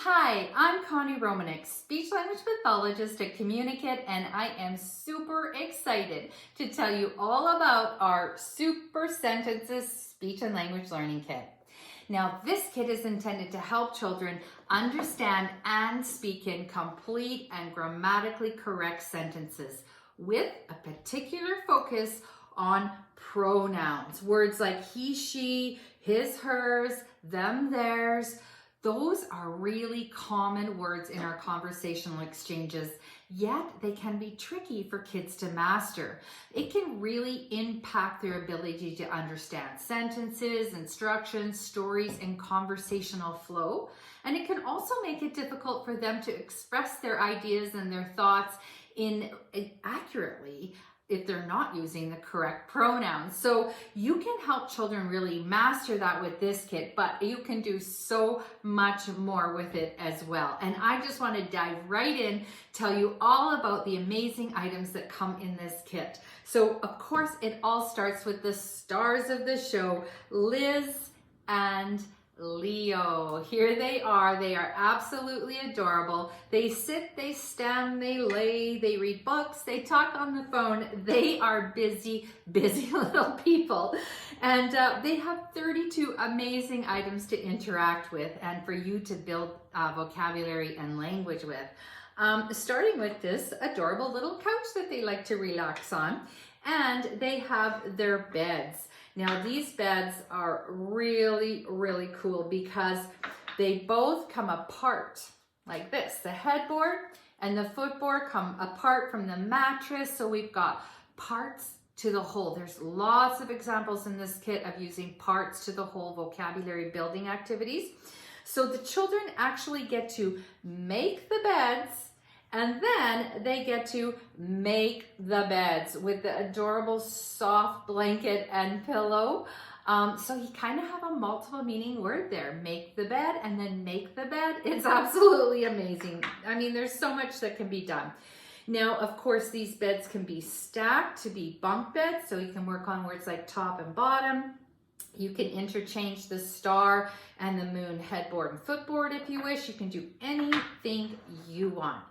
Hi, I'm Connie Romanek, speech language pathologist at Communicate, and I am super excited to tell you all about our Super Sentences Speech and Language Learning Kit. Now, this kit is intended to help children understand and speak in complete and grammatically correct sentences with a particular focus on pronouns. Words like he, she, his, hers, them, theirs. Those are really common words in our conversational exchanges, yet they can be tricky for kids to master. It can really impact their ability to understand sentences, instructions, stories, and conversational flow. And it can also make it difficult for them to express their ideas and their thoughts accurately if they're not using the correct pronouns. So you can help children really master that with this kit, but you can do so much more with it as well. And I just want to dive right in, tell you all about the amazing items that come in this kit. So of course, it all starts with the stars of the show, Liz and Leo. Here they are. They are absolutely adorable. They sit, they stand, they lay, they read books, they talk on the phone. They are busy little people. And they have 32 amazing items to interact with and for you to build vocabulary and language with. Starting with this adorable little couch that they like to relax on. And they have their beds. Now these beds are really cool because they both come apart like this. The headboard and the footboard come apart from the mattress. So we've got parts to the whole. There's lots of examples in this kit of using parts to the whole vocabulary building activities. So the children actually get to make the beds, and then they get to make the beds with the adorable soft blanket and pillow. So you kind of have a multiple meaning word there. Make the bed and then make the bed. It's absolutely amazing. I mean, there's so much that can be done. Now, of course, these beds can be stacked to be bunk beds. So you can work on words like top and bottom. You can interchange the star and the moon headboard and footboard if you wish. You can do anything you want.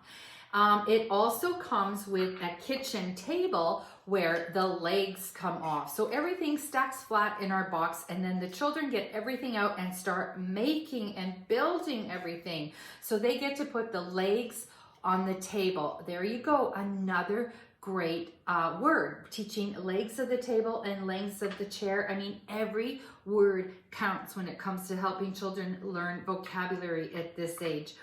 It also comes with a kitchen table where the legs come off. So everything stacks flat in our box, and then the children get everything out and start making and building everything. So they get to put the legs on the table. There you go, another great word. Teaching legs of the table and lengths of the chair. I mean, every word counts when it comes to helping children learn vocabulary at this age.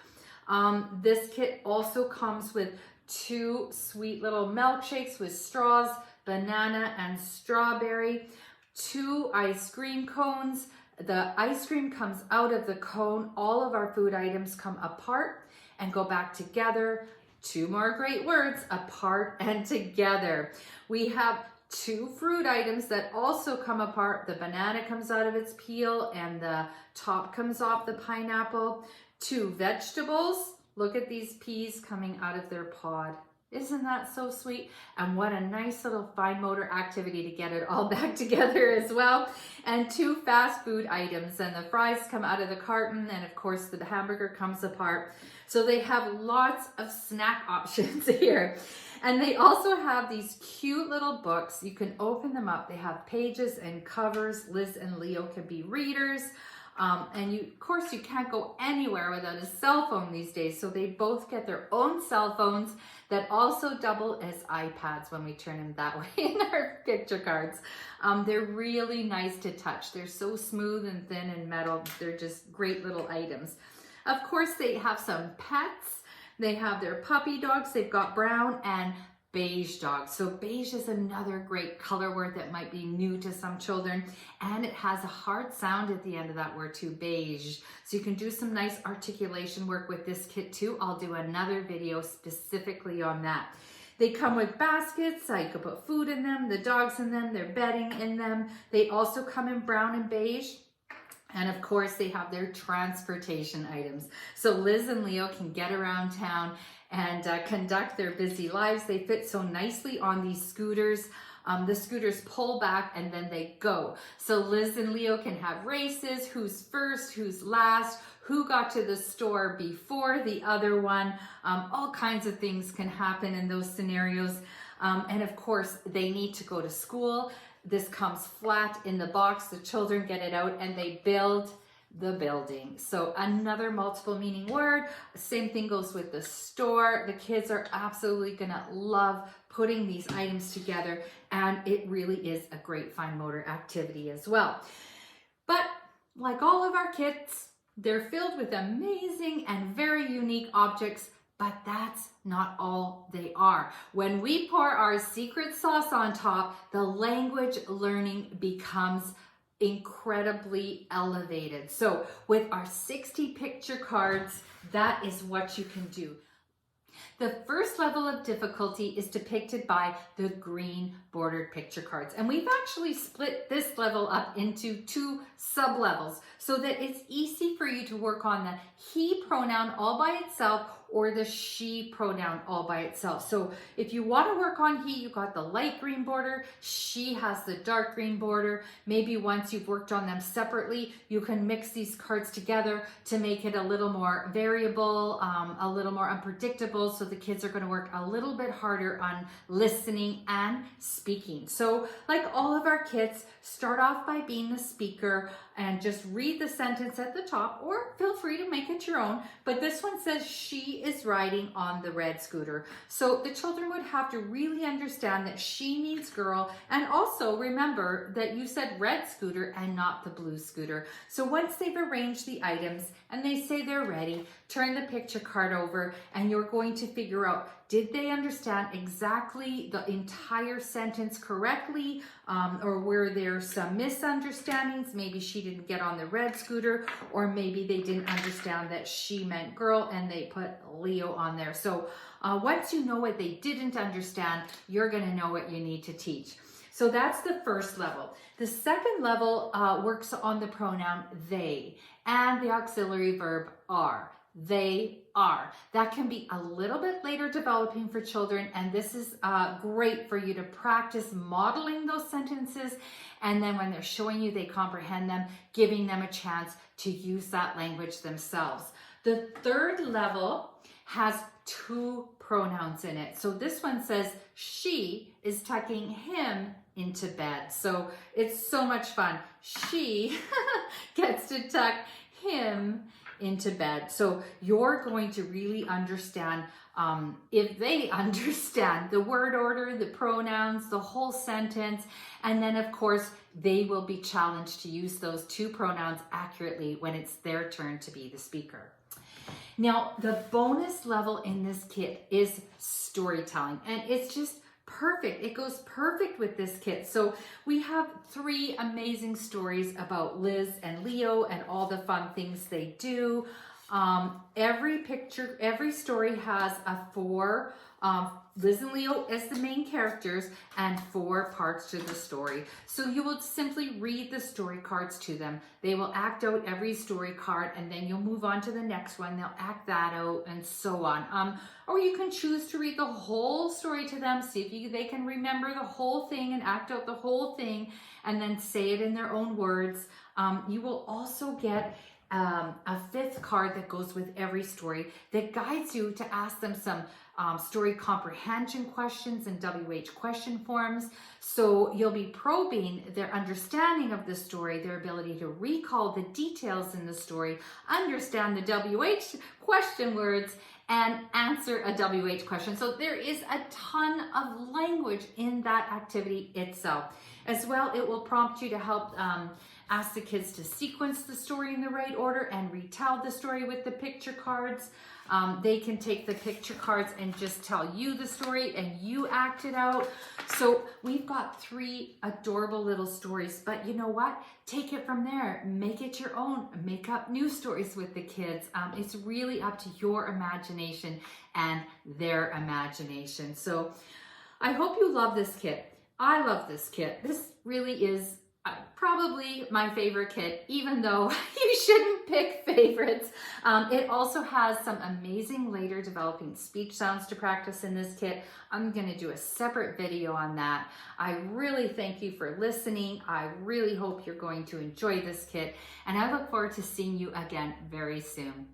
This kit also comes with 2 sweet little milkshakes with straws, banana and strawberry, 2 ice cream cones. The ice cream comes out of the cone. All of our food items come apart and go back together. 2 more great words, apart and together. We have 2 fruit items that also come apart. The banana comes out of its peel and the top comes off the pineapple. 2 vegetables. Look at these peas coming out of their pod. Isn't that so sweet? And what a nice little fine motor activity to get it all back together as well. And 2 fast food items, and the fries come out of the carton, and of course the hamburger comes apart. So they have lots of snack options here. And they also have these cute little books. You can open them up. They have pages and covers. Liz and Leo can be readers. And of course, you can't go anywhere without a cell phone these days. So they both get their own cell phones that also double as iPads when we turn them that way in our picture cards. They're really nice to touch. They're so smooth and thin and metal. They're just great little items. Of course, they have some pets. They have their puppy dogs. They've got brown and beige dogs. So beige is another great color word that might be new to some children, and it has a hard sound at the end of that word too, beige. So you can do some nice articulation work with this kit too. I'll do another video specifically on that. They come with baskets. You can put food in them, the dogs in them, their bedding in them. They also come in brown and beige. And of course, they have their transportation items. So Liz and Leo can get around town and conduct their busy lives. They fit so nicely on these scooters. The scooters pull back and then they go. So Liz and Leo can have races, who's first, who's last, who got to the store before the other one. All kinds of things can happen in those scenarios. And of course, they need to go to school. This comes flat in the box. The children get it out and they build the building. So another multiple meaning word. Same thing goes with the store. The kids are absolutely gonna love putting these items together, and it really is a great fine motor activity as well. But like all of our kits, they're filled with amazing and very unique objects, but that's not all they are. When we pour our secret sauce on top, the language learning becomes incredibly elevated. So with our 60 picture cards, that is what you can do. The first level of difficulty is depicted by the green bordered picture cards. And we've actually split this level up into 2 sub-levels so that it's easy for you to work on the he pronoun all by itself or the she pronoun all by itself. So if you want to work on he, you got the light green border, she has the dark green border. Maybe once you've worked on them separately, you can mix these cards together to make it a little more variable, a little more unpredictable, so the kids are going to work a little bit harder on listening and speaking. So like all of our kits, start off by being the speaker and just read the sentence at the top, or feel free to make it your own. But this one says she is riding on the red scooter. So the children would have to really understand that she means girl, and also remember that you said red scooter and not the blue scooter. So once they've arranged the items and they say they're ready, turn the picture card over and you're going to figure out, did they understand exactly the entire sentence correctly? Or were there some misunderstandings? Maybe she didn't get on the red scooter, or maybe they didn't understand that she meant girl and they put Leo on there. So once you know what they didn't understand, you're gonna know what you need to teach. So that's the first level. The second level works on the pronoun they and the auxiliary verb are. They are. That can be a little bit later developing for children, and this is great for you to practice modeling those sentences, and then when they're showing you they comprehend them, giving them a chance to use that language themselves. The third level has 2 pronouns in it. So this one says she is tucking him into bed. So it's so much fun. She gets to tuck him into bed. So you're going to really understand if they understand the word order, the pronouns, the whole sentence, and then of course they will be challenged to use those 2 pronouns accurately when it's their turn to be the speaker. Now, the bonus level in this kit is storytelling, and it's just perfect. It goes perfect with this kit. So we have 3 amazing stories about Liz and Leo and all the fun things they do. Every story has a 4, Liz and Leo as the main characters, and 4 parts to the story. So you will simply read the story cards to them. They will act out every story card, and then you'll move on to the next one. They'll act that out, and so on. Or you can choose to read the whole story to them, see if they can remember the whole thing and act out the whole thing, and then say it in their own words. You will also get a 5th card that goes with every story that guides you to ask them some story comprehension questions and WH question forms. So you'll be probing their understanding of the story, their ability to recall the details in the story, understand the WH question words, and answer a WH question. So there is a ton of language in that activity itself. As well, it will prompt you to help ask the kids to sequence the story in the right order and retell the story with the picture cards. They can take the picture cards and just tell you the story and you act it out. So we've got 3 adorable little stories, but you know what? Take it from there, make it your own, make up new stories with the kids. It's really up to your imagination and their imagination. So I hope you love this kit. I love this kit. This really is Probably my favorite kit, even though you shouldn't pick favorites. It also has some amazing later developing speech sounds to practice in this kit. I'm going to do a separate video on that. I really thank you for listening. I really hope you're going to enjoy this kit, and I look forward to seeing you again very soon.